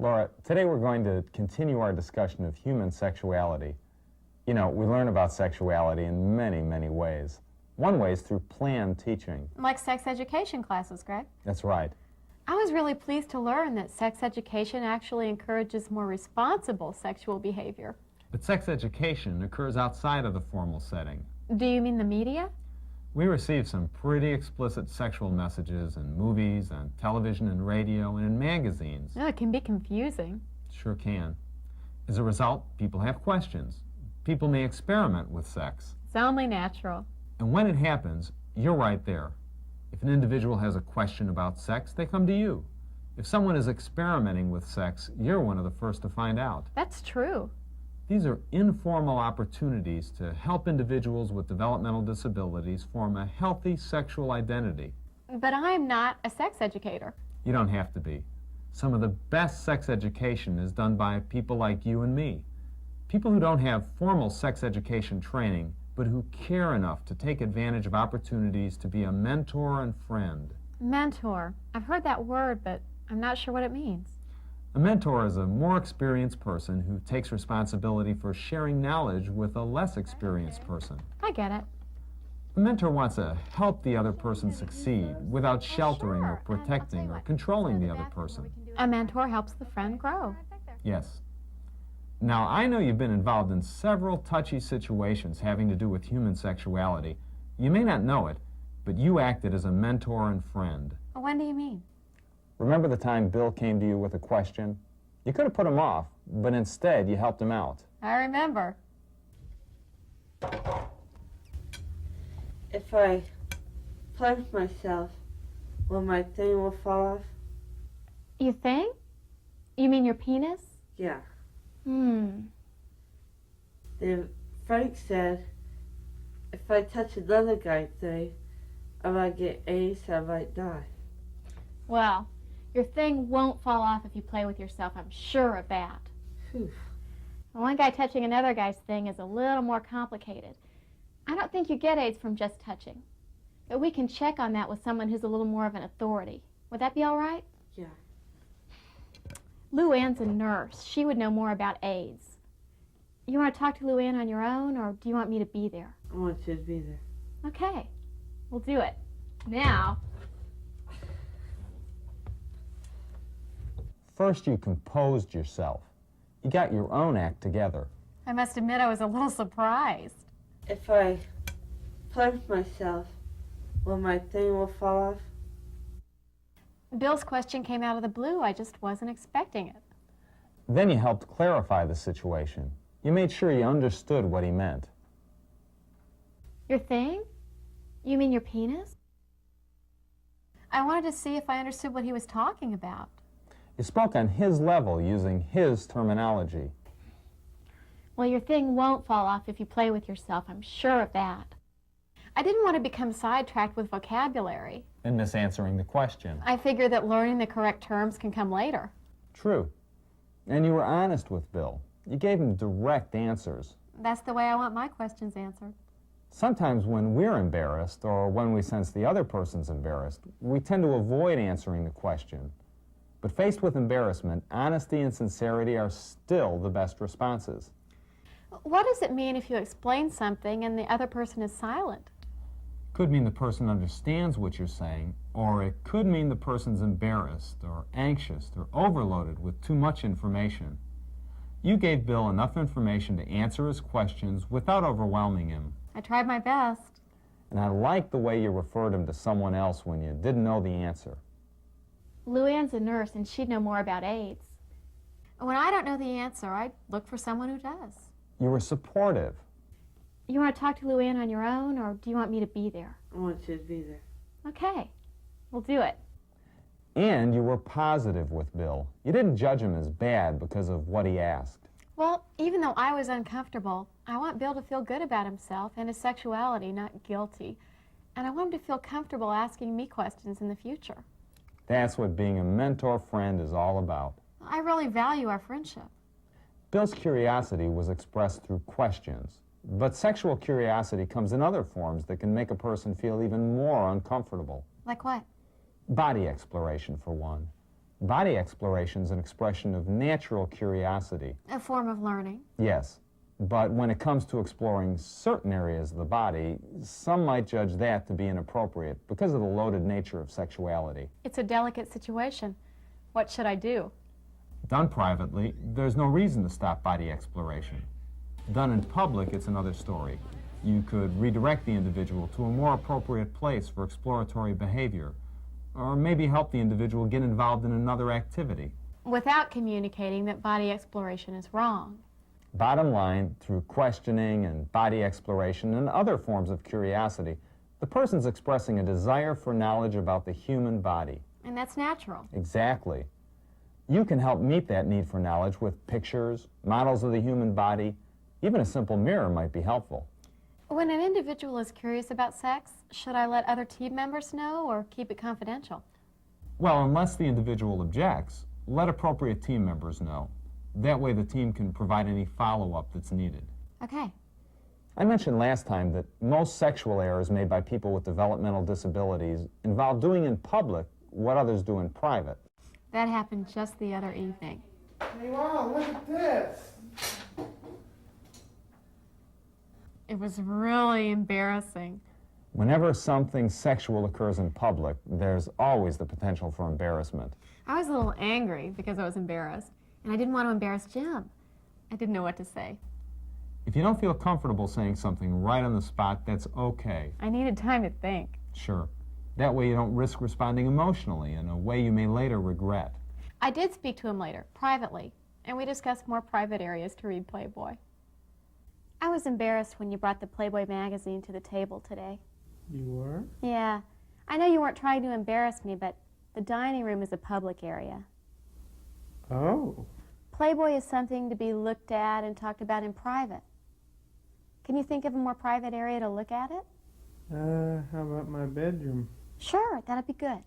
Laura, today we're going to continue our discussion of human sexuality. You know, we learn about sexuality in many, many ways. One way is through planned teaching. Like sex education classes, Greg. That's right. I was really pleased to learn that sex education actually encourages more responsible sexual behavior. But sex education occurs outside of the formal setting. Do you mean the media? We receive some pretty explicit sexual messages in movies, on television and radio, and in magazines. Oh, it can be confusing. Sure can. As a result, people have questions. People may experiment with sex. It's only natural. And when it happens, you're right there. If an individual has a question about sex, they come to you. If someone is experimenting with sex, you're one of the first to find out. That's true. These are informal opportunities to help individuals with developmental disabilities form a healthy sexual identity. But I'm not a sex educator. You don't have to be. Some of the best sex education is done by people like you and me. People who don't have formal sex education training, but who care enough to take advantage of opportunities to be a mentor and friend. Mentor. I've heard that word, but I'm not sure what it means. A mentor is a more experienced person who takes responsibility for sharing knowledge with a less experienced person. I get it. A mentor wants to help the other person succeed without sheltering or protecting or controlling the other person. A mentor helps the friend grow. Yes. Now, I know you've been involved in several touchy situations having to do with human sexuality. You may not know it, but you acted as a mentor and friend. When do you mean? Remember the time Bill came to you with a question? You could have put him off, but instead you helped him out. I remember. If I plunge myself, will my thing will fall off? You think? You mean your penis? Yeah. Hmm. Then Frank said, if I touch another guy's thing, I might get AIDS, I might die. Well, your thing won't fall off if you play with yourself. I'm sure of that. Whew. One guy touching another guy's thing is a little more complicated. I don't think you get AIDS from just touching. But we can check on that with someone who's a little more of an authority. Would that be all right? Yeah. Lou Ann's a nurse. She would know more about AIDS. You want to talk to Lou Ann on your own, or do you want me to be there? I want you to be there. Okay. We'll do it. Now. First, you composed yourself. You got your own act together. I must admit I was a little surprised. If I plunge myself, will my thing will fall off? Bill's question came out of the blue. I just wasn't expecting it. Then you helped clarify the situation. You made sure you understood what he meant. Your thing? You mean your penis? I wanted to see if I understood what he was talking about. You spoke on his level using his terminology. Well, your thing won't fall off if you play with yourself. I'm sure of that. I didn't want to become sidetracked with vocabulary. And misanswering the question. I figured that learning the correct terms can come later. True. And you were honest with Bill. You gave him direct answers. That's the way I want my questions answered. Sometimes when we're embarrassed or when we sense the other person's embarrassed, we tend to avoid answering the question. But faced with embarrassment, honesty and sincerity are still the best responses. What does it mean if you explain something and the other person is silent? Could mean the person understands what you're saying, or it could mean the person's embarrassed or anxious or overloaded with too much information. You gave Bill enough information to answer his questions without overwhelming him. I tried my best. And I like the way you referred him to someone else when you didn't know the answer. Lou Ann's a nurse, and she'd know more about AIDS. When I don't know the answer, I look for someone who does. You were supportive. You want to talk to Lou Ann on your own, or do you want me to be there? I want you to be there. Okay. We'll do it. And you were positive with Bill. You didn't judge him as bad because of what he asked. Well, even though I was uncomfortable, I want Bill to feel good about himself and his sexuality, not guilty. And I want him to feel comfortable asking me questions in the future. That's what being a mentor friend is all about. I really value our friendship. Bill's curiosity was expressed through questions, but sexual curiosity comes in other forms that can make a person feel even more uncomfortable. Like what? Body exploration, for one. Body exploration is an expression of natural curiosity. A form of learning. Yes, but when it comes to exploring certain areas of the body, some might judge that to be inappropriate because of the loaded nature of sexuality. It's a delicate situation. What should I do? Done privately, there's no reason to stop body exploration. Done in public, it's another story. You could redirect the individual to a more appropriate place for exploratory behavior, or maybe help the individual get involved in another activity. Without communicating that body exploration is wrong. Bottom line, through questioning and body exploration and other forms of curiosity, the person's expressing a desire for knowledge about the human body. And that's natural. Exactly. You can help meet that need for knowledge with pictures, models of the human body. Even a simple mirror might be helpful. When an individual is curious about sex, should I let other team members know or keep it confidential? Well, unless the individual objects, let appropriate team members know. That way the team can provide any follow-up that's needed. Okay. I mentioned last time that most sexual errors made by people with developmental disabilities involve doing in public what others do in private. That happened just the other evening. Hey, wow, look at this. It was really embarrassing. Whenever something sexual occurs in public, there's always the potential for embarrassment. I was a little angry because I was embarrassed, and I didn't want to embarrass Jim. I didn't know what to say. If you don't feel comfortable saying something right on the spot, that's okay. I needed time to think. Sure. That way you don't risk responding emotionally in a way you may later regret. I did speak to him later, privately, and we discussed more private areas to read Playboy. I was embarrassed when you brought the Playboy magazine to the table today. You were? Yeah. I know you weren't trying to embarrass me, but the dining room is a public area. Oh. Playboy is something to be looked at and talked about in private. Can you think of a more private area to look at it? How about my bedroom? Sure, that'd be good.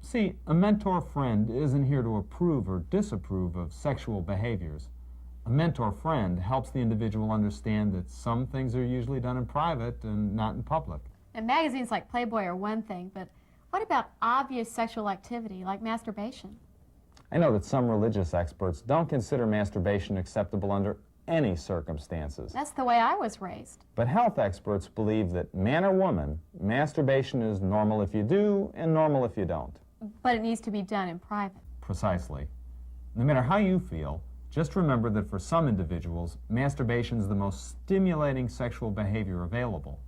See, a mentor friend isn't here to approve or disapprove of sexual behaviors. A mentor friend helps the individual understand that some things are usually done in private and not in public. And magazines like Playboy are one thing, but what about obvious sexual activity like masturbation? I know that some religious experts don't consider masturbation acceptable under any circumstances. That's the way I was raised. But health experts believe that man or woman, masturbation is normal if you do and normal if you don't. But it needs to be done in private. Precisely. No matter how you feel, just remember that for some individuals, masturbation is the most stimulating sexual behavior available.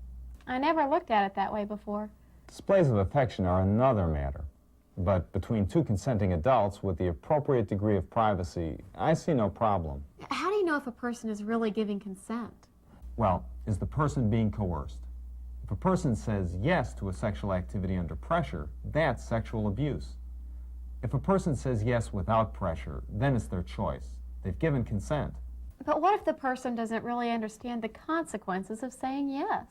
I never looked at it that way before. Displays of affection are another matter. But between two consenting adults with the appropriate degree of privacy, I see no problem. How do you know if a person is really giving consent? Well, is the person being coerced? If a person says yes to a sexual activity under pressure, that's sexual abuse. If a person says yes without pressure, then it's their choice. They've given consent. But what if the person doesn't really understand the consequences of saying yes?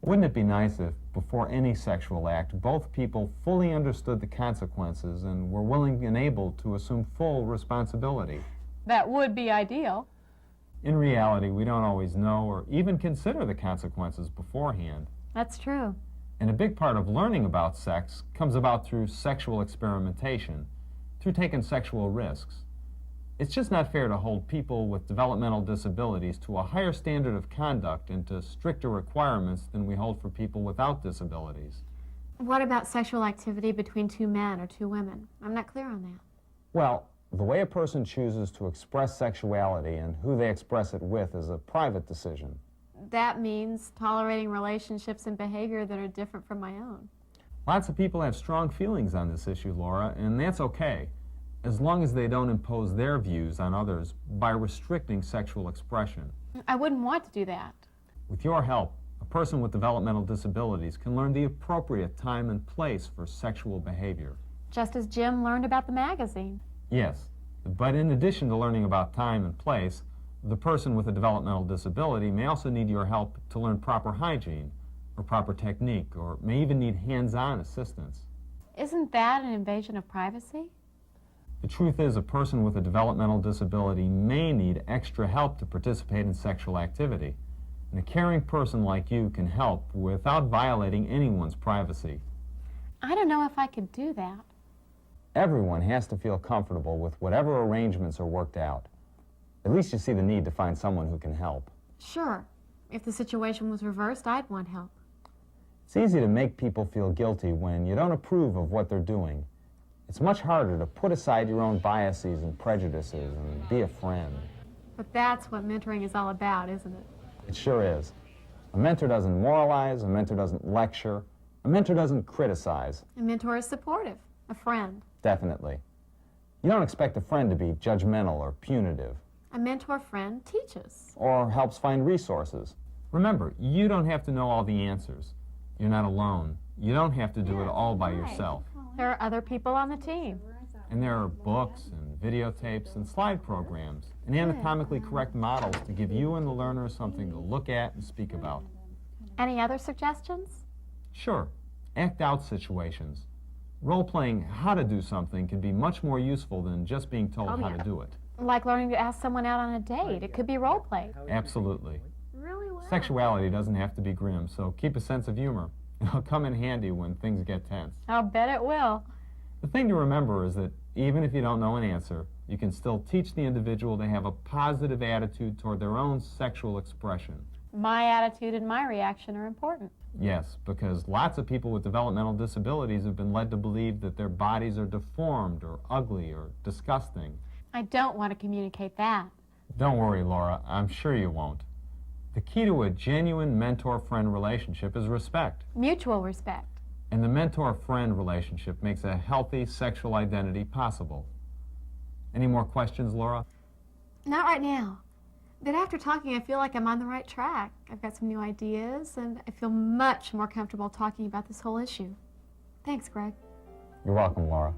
Wouldn't it be nice if, before any sexual act, both people fully understood the consequences and were willing and able to assume full responsibility? That would be ideal. In reality, we don't always know or even consider the consequences beforehand. That's true. And a big part of learning about sex comes about through sexual experimentation, through taking sexual risks. It's just not fair to hold people with developmental disabilities to a higher standard of conduct and to stricter requirements than we hold for people without disabilities. What about sexual activity between two men or two women? I'm not clear on that. Well, the way a person chooses to express sexuality and who they express it with is a private decision. That means tolerating relationships and behavior that are different from my own. Lots of people have strong feelings on this issue, Laura, and that's okay, as long as they don't impose their views on others by restricting sexual expression. I wouldn't want to do that. With your help, a person with developmental disabilities can learn the appropriate time and place for sexual behavior. Just as Jim learned about the magazine. Yes, but in addition to learning about time and place, the person with a developmental disability may also need your help to learn proper hygiene or proper technique, or may even need hands-on assistance. Isn't that an invasion of privacy? The truth is, a person with a developmental disability may need extra help to participate in sexual activity, and a caring person like you can help without violating anyone's privacy. I don't know if I could do that. Everyone has to feel comfortable with whatever arrangements are worked out. At least you see the need to find someone who can help. Sure. If the situation was reversed, I'd want help. It's easy to make people feel guilty when you don't approve of what they're doing. It's much harder to put aside your own biases and prejudices and be a friend. But that's what mentoring is all about, isn't it? It sure is. A mentor doesn't moralize, a mentor doesn't lecture, a mentor doesn't criticize. A mentor is supportive, a friend. Definitely. You don't expect a friend to be judgmental or punitive. A mentor friend teaches. Or helps find resources. Remember, you don't have to know all the answers. You're not alone. You don't have to do it all by yourself. There are other people on the team. And there are books and videotapes and slide programs and anatomically correct models to give you and the learner something to look at and speak about. Any other suggestions? Sure, act out situations. Role-playing how to do something can be much more useful than just being told how to do it. Like learning to ask someone out on a date. It could be role play. Absolutely. Really well. Sexuality doesn't have to be grim, so keep a sense of humor. It'll come in handy when things get tense. I'll bet it will. The thing to remember is that even if you don't know an answer, you can still teach the individual to have a positive attitude toward their own sexual expression. My attitude and my reaction are important. Yes, because lots of people with developmental disabilities have been led to believe that their bodies are deformed or ugly or disgusting. I don't want to communicate that. Don't worry, Laura. I'm sure you won't. The key to a genuine mentor-friend relationship is respect. Mutual respect. And the mentor-friend relationship makes a healthy sexual identity possible. Any more questions, Laura? Not right now. But after talking, I feel like I'm on the right track. I've got some new ideas, and I feel much more comfortable talking about this whole issue. Thanks, Greg. You're welcome, Laura.